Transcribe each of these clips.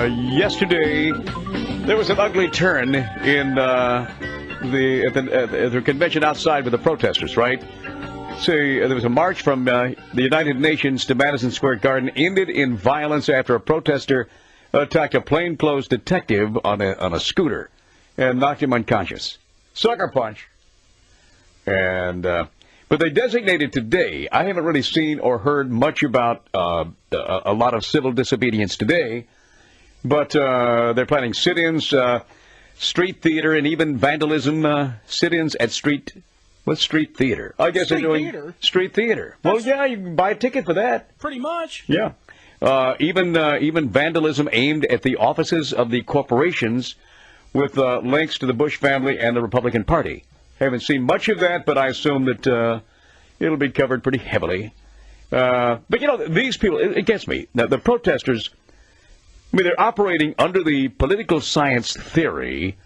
Yesterday, there was an ugly turn in at the convention outside with the protesters, right? So there was a march from the United Nations to Madison Square Garden, ended in violence after a protester attacked a plainclothes detective on a scooter and knocked him unconscious. Sucker punch. And but they designated today. I haven't really seen or heard much about a lot of civil disobedience today, but they're planning sit-ins, street theater, and even vandalism. Sit-ins at street. What's street theater? I guess they're doing street theater. Well, yeah, you can buy a ticket for that. Pretty much. Yeah. Even vandalism aimed at the offices of the corporations with links to the Bush family and the Republican Party. Haven't seen much of that, but I assume that it'll be covered pretty heavily. But, you know, these people, it gets me. Now, the protesters, I mean, they're operating under the political science theory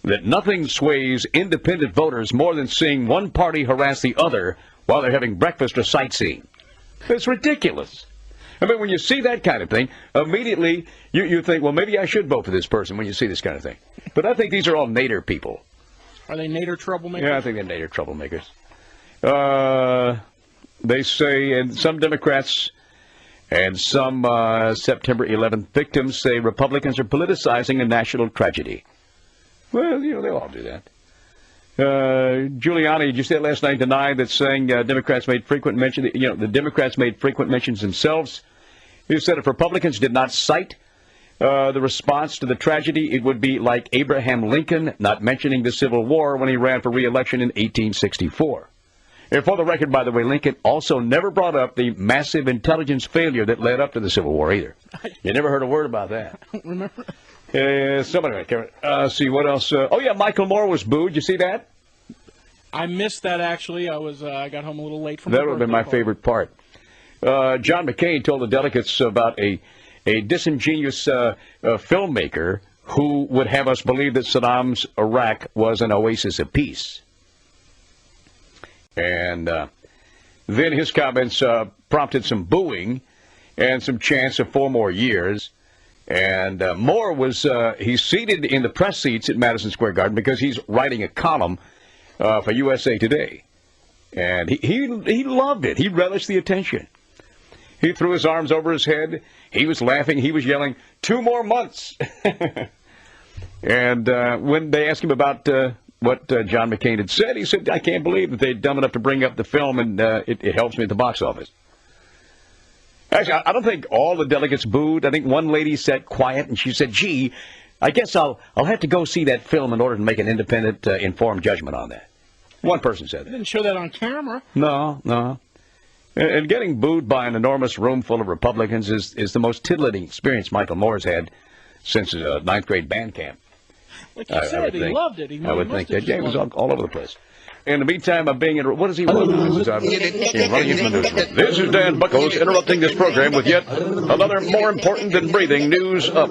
that nothing sways independent voters more than seeing one party harass the other while they're having breakfast or sightseeing. It's ridiculous. I mean, when you see that kind of thing, immediately you think, well, maybe I should vote for this person when you see this kind of thing. But I think these are all Nader people. Are they Nader troublemakers? Yeah, I think they're Nader troublemakers. They say, and some Democrats and some September 11th victims say Republicans are politicizing a national tragedy. Well, you know, they all do that. Giuliani, did you say it last night, denied that saying Democrats made frequent mention, the Democrats made frequent mentions themselves. He said if Republicans did not cite the response to the tragedy, it would be like Abraham Lincoln not mentioning the Civil War when he ran for re-election in 1864. And for the record, by the way, Lincoln also never brought up the massive intelligence failure that led up to the Civil War either. You never heard a word about that. I don't remember. Somebody might see what else. Oh, yeah, Michael Moore was booed. You see that? I missed that, actually. I got home a little late from that would have been my favorite part. John McCain told the delegates about a disingenuous filmmaker who would have us believe that Saddam's Iraq was an oasis of peace. And then his comments prompted some booing and some chants of 4 more years. And Moore was he's seated in the press seats at Madison Square Garden because he's writing a column for USA Today. And he loved it. He relished the attention. He threw his arms over his head. He was laughing. He was yelling, 2 more months. And when they asked him about what John McCain had said, he said, I can't believe that they're dumb enough to bring up the film, and it helps me at the box office. Actually, I don't think all the delegates booed. I think one lady sat quiet, and she said, gee, I guess I'll have to go see that film in order to make an independent, informed judgment on that. One person said that. They didn't show that on camera. No. And getting booed by an enormous room full of Republicans is the most titillating experience Michael Moore's had since his 9th grade band camp. Like you said, he loved it. I would think that. Yeah, he was all over the place. In the meantime, I'm being interrupted. What is he running into the newsroom? This is Dan Buckles interrupting this program with yet another more important than breathing news up.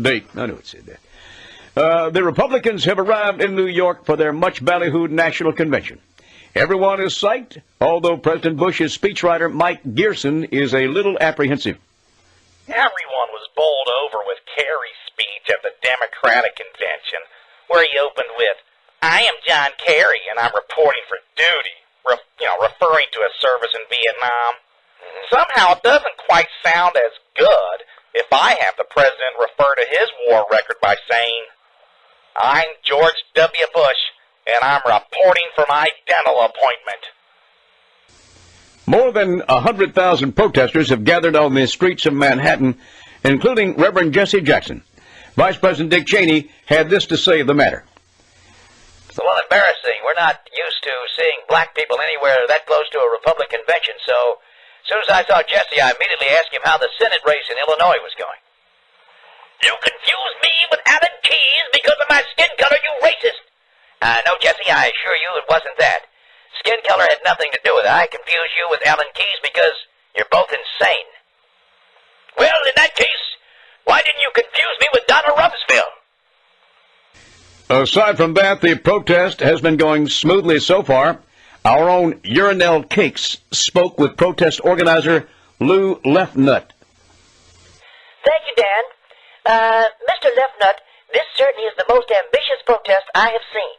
Date. I knew it said that. The Republicans have arrived in New York for their much ballyhooed national convention. Everyone is psyched, although President Bush's speechwriter Mike Gearson is a little apprehensive. Everyone was bowled over with Kerry's speech at the Democratic convention, where he opened with, I am John Kerry, and I'm reporting for duty, referring to his service in Vietnam. Somehow it doesn't quite sound as good if I have the president refer to his war record by saying, I'm George W. Bush, and I'm reporting for my dental appointment. More than 100,000 protesters have gathered on the streets of Manhattan, including Reverend Jesse Jackson. Vice President Dick Cheney had this to say of the matter. It's a little embarrassing. We're not used to seeing black people anywhere that close to a Republican convention, so as soon as I saw Jesse, I immediately asked him how the Senate race in Illinois was going. You confused me with Alan Keyes because of my skin color, you racist. No, Jesse, I assure you it wasn't that. Skin color had nothing to do with it. I confused you with Alan Keyes because you're both insane. Well, in that case, why didn't you confuse me with Donna Rumsfeld? Aside from that, the protest has been going smoothly so far. Our own Urinal Cakes spoke with protest organizer Lou Lefnut. Thank you, Dan. Mr. Leftnut, this certainly is the most ambitious protest I have seen.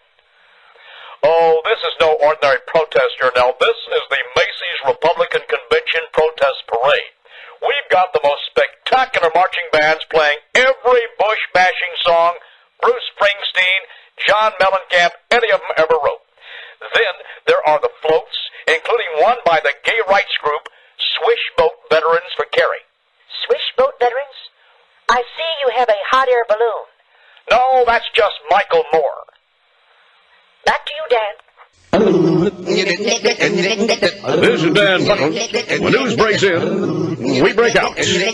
Oh, this is no ordinary protest, Now, this is the Macy's Republican Convention Protest Parade. We've got the most spectacular marching bands playing every Bush-bashing song Bruce Springsteen, John Mellencamp, any of them ever wrote. Then there are the floats, including one by the gay rights group Swish Boat Veterans for Kerry. Swish boat veterans? I see you have a hot air balloon. No, that's just Michael Moore. Back to you, Dan. This is Dan Buckles. When news breaks in, we break out. This is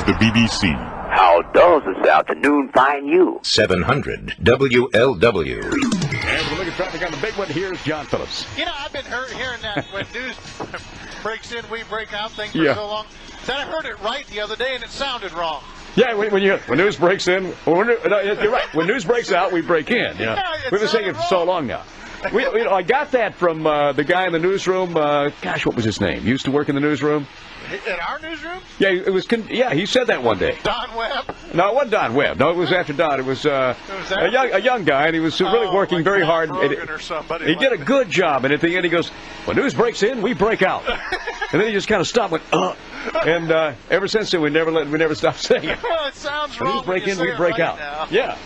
the BBC. How does this afternoon find you? 700 WLW. And we're looking at traffic on the big one. Here's John Phillips. You know, I've been hearing that when news breaks in, we break out thing for so long. That I heard it right the other day and it sounded wrong. Yeah, when news breaks in, you're right. When news breaks out, we break in. You know? We've been saying it for so long now. I got that from the guy in the newsroom. Gosh, what was his name? He used to work in the newsroom. In our newsroom? Yeah, it was. Yeah, he said that one day. Don Webb? No, it wasn't Don Webb. No, it was after Don. It was a young guy, and he was really working very hard. He did a good job, and at the end he goes, "When news breaks in, we break out." And then he just kind of stopped, went, and ever since then we never stopped saying it. Well, it sounds wrong. When news break in, we break out. Now. Yeah.